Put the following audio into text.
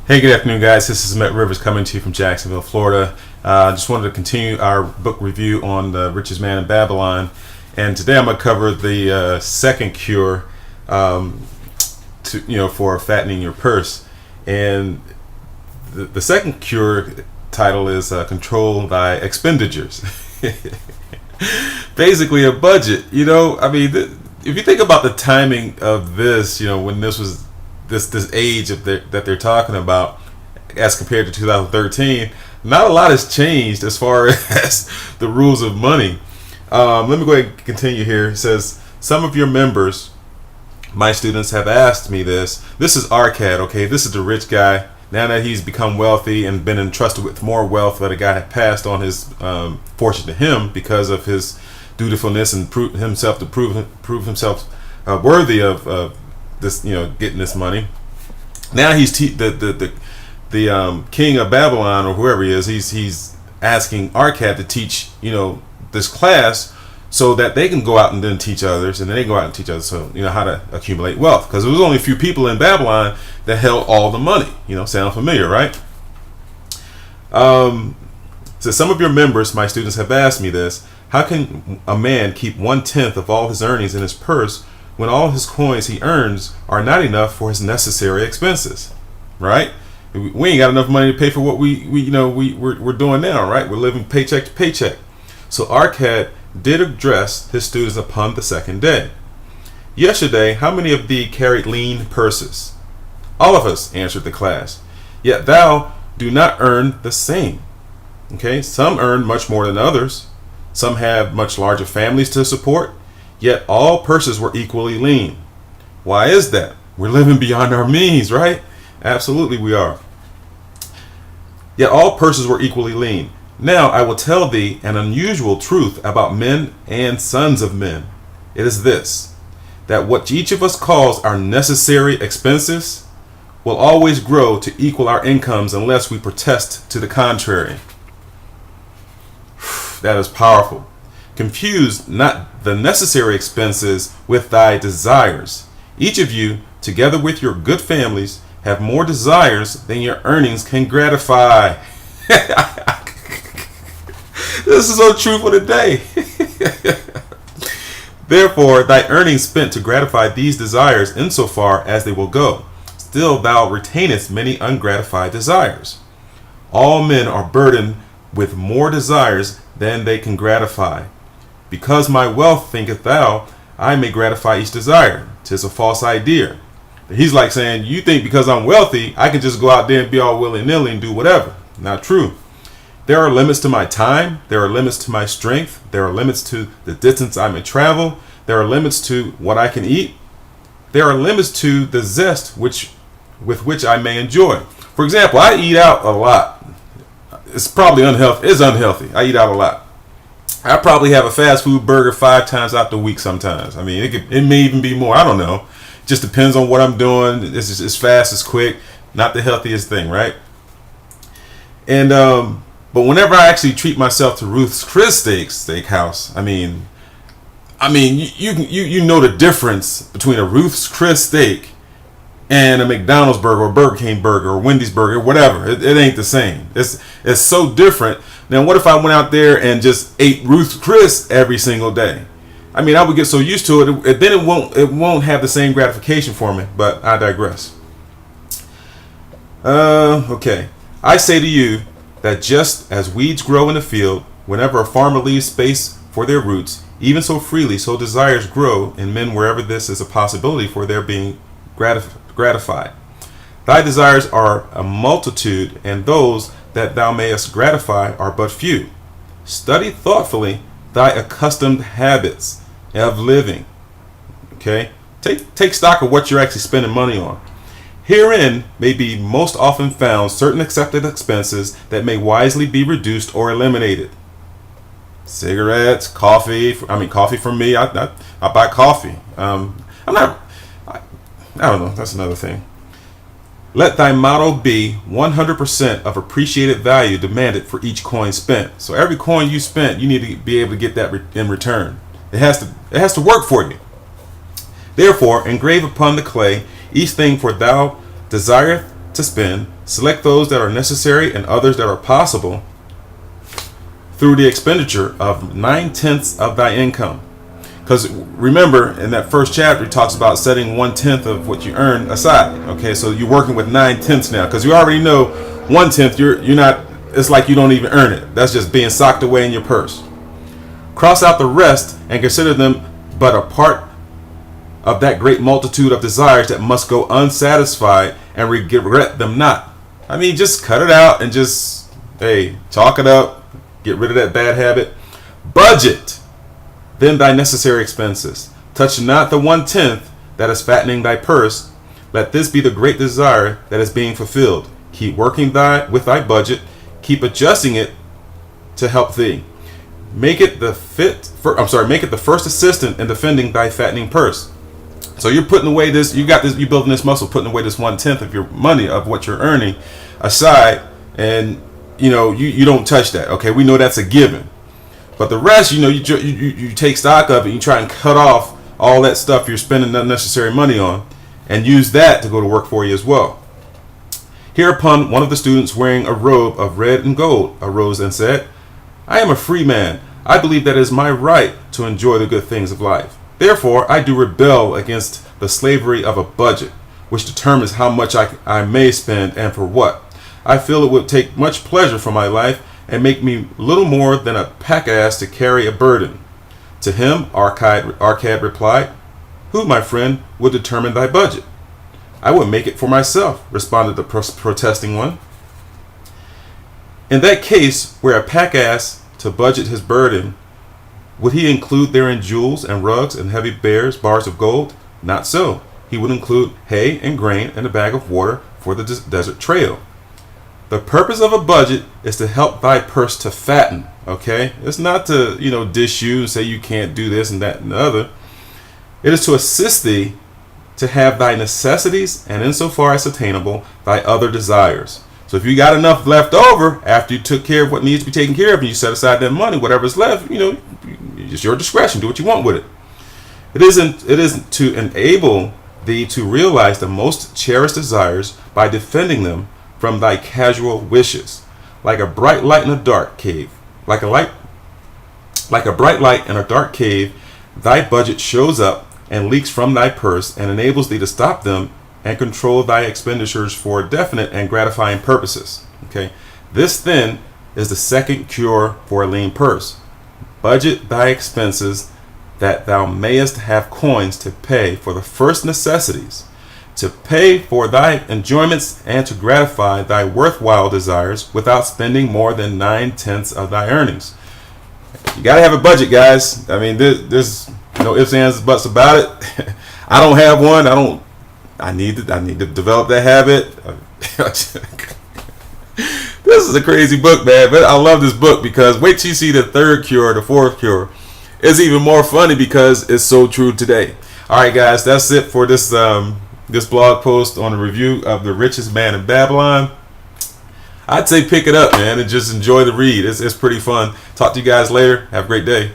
Hey, good afternoon, guys. This is Met Rivers coming to you from Jacksonville, Florida. Just wanted to continue our book review on the richest man in Babylon, and today I'm going to cover the second cure for fattening your purse. And the second cure title is "Control Thy Expenditures." Basically, a budget. If you think about the timing of this, when this was this age that they're talking about as compared to 2013, not a lot has changed as far as the rules of money. Let me go ahead and continue here. It says, some of your members, my students, have asked me this. This is Arcad, okay? This is the rich guy. Now that he's become wealthy and been entrusted with more wealth that a guy had passed on his fortune to him because of his dutifulness and prove himself worthy of this, getting this money. Now he's the king of Babylon, or whoever he is. He's asking Arcad to teach this class so that they can go out and then teach others, and then they go out and teach others. So how to accumulate wealth, because there was only a few people in Babylon that held all the money. Sound familiar, right? So some of your members, my students, have asked me this: how can a man keep 1/10 of all his earnings in his purse when all his coins he earns are not enough for his necessary expenses? Right? We ain't got enough money to pay for what we're doing now, right? We're living paycheck to paycheck. So Arcad did address his students upon the second day. Yesterday, how many of thee carried lean purses? All of us, answered the class. Yet thou do not earn the same. Okay, some earn much more than others. Some have much larger families to support. Yet all purses were equally lean. Why is that? We're living beyond our means, right? Absolutely we are. Yet all purses were equally lean. Now I will tell thee an unusual truth about men and sons of men. It is this, that what each of us calls our necessary expenses will always grow to equal our incomes unless we protest to the contrary. That is powerful. Confuse not the necessary expenses with thy desires. Each of you, together with your good families, have more desires than your earnings can gratify. This is so true for today. Therefore, thy earnings spent to gratify these desires insofar as they will go, still thou retainest many ungratified desires. All men are burdened with more desires than they can gratify. Because my wealth, thinketh thou, I may gratify each desire. 'Tis a false idea. He's like saying, you think because I'm wealthy, I can just go out there and be all willy-nilly and do whatever. Not true. There are limits to my time. There are limits to my strength. There are limits to the distance I may travel. There are limits to what I can eat. There are limits to the zest with which I may enjoy. For example, I eat out a lot. It's probably unhealthy. It's unhealthy. I eat out a lot. I probably have a fast food burger 5 times out the week sometimes. I mean, it may even be more. I don't know. It just depends on what I'm doing. It's fast, it's quick. Not the healthiest thing, right? And but whenever I actually treat myself to Ruth's Chris Steakhouse, I mean, you know the difference between a Ruth's Chris steak and a McDonald's burger or Burger King burger or Wendy's burger, whatever. It ain't the same. It's so different. Now, what if I went out there and just ate Ruth's Chris every single day? I mean, I would get so used to it, then it won't have the same gratification for me. But I digress. Okay. I say to you that just as weeds grow in the field, whenever a farmer leaves space for their roots, even so freely, so desires grow in men wherever this is a possibility for their being gratified. Thy desires are a multitude, and those that thou mayest gratify are but few. Study thoughtfully thy accustomed habits of living. Okay? Take stock of what you're actually spending money on. Herein may be most often found certain accepted expenses that may wisely be reduced or eliminated. Cigarettes, coffee. Coffee for me. I buy coffee. I don't know. That's another thing. Let thy motto be 100% of appreciated value demanded for each coin spent. So every coin you spent, you need to be able to get that in return. It has to work for you. Therefore, engrave upon the clay each thing for thou desireth to spend, select those that are necessary and others that are possible through the expenditure of 9/10 of thy income. Because remember, in that first chapter, it talks about setting 1/10 of what you earn aside. Okay, so you're working with 9/10 now, because you already know 1/10. You're not. It's like you don't even earn it. That's just being socked away in your purse. Cross out the rest and consider them but a part of that great multitude of desires that must go unsatisfied, and regret them not. I mean, just cut it out and just, hey, chalk it up. Get rid of that bad habit. Budget then thy necessary expenses. Touch not the 1/10 that is fattening thy purse. Let this be the great desire that is being fulfilled. Keep working with thy budget. Keep adjusting it to help thee. Make it the first assistant in defending thy fattening purse. So you're putting away this. You're building this muscle, putting away this 1/10 of your money, of what you're earning aside, and you don't touch that. Okay, we know that's a given. But the rest, you take stock of it. You try and cut off all that stuff you're spending unnecessary money on, and use that to go to work for you as well. Hereupon, one of the students, wearing a robe of red and gold, arose and said, I am a free man. I believe that it is my right to enjoy the good things of life. Therefore, I do rebel against the slavery of a budget, which determines how much I may spend and for what. I feel it would take much pleasure from my life and make me little more than a pack-ass to carry a burden. To him, Arcad replied, Who, my friend, would determine thy budget? I would make it for myself, responded the protesting one. In that case, where a pack-ass to budget his burden, would he include therein jewels and rugs and heavy bars of gold? Not so. He would include hay and grain and a bag of water for the desert trail. The purpose of a budget is to help thy purse to fatten, okay? It's not to, dish you and say you can't do this and that and the other. It is to assist thee to have thy necessities and, insofar as attainable, thy other desires. So if you got enough left over after you took care of what needs to be taken care of and you set aside that money, whatever's left, it's your discretion. Do what you want with it. It isn't to enable thee to realize the most cherished desires by defending them from thy casual wishes, like a bright light in a dark cave. Like a bright light in a dark cave, thy budget shows up and leaks from thy purse and enables thee to stop them and control thy expenditures for definite and gratifying purposes. Okay, this then is the second cure for a lean purse. Budget thy expenses that thou mayest have coins to pay for the first necessities, to pay for thy enjoyments, and to gratify thy worthwhile desires without spending more than 9/10 of thy earnings. You gotta have a budget, guys. I mean, there's no ifs, ands, buts about it. I don't have one. I need to develop that habit. This is a crazy book, man. But I love this book because wait till you see the third cure, the fourth cure. It's even more funny because it's so true today. All right, guys, that's it for this this blog post on a review of The Richest Man in Babylon. I'd say pick it up, man, and just enjoy the read. It's pretty fun. Talk to you guys later. Have a great day.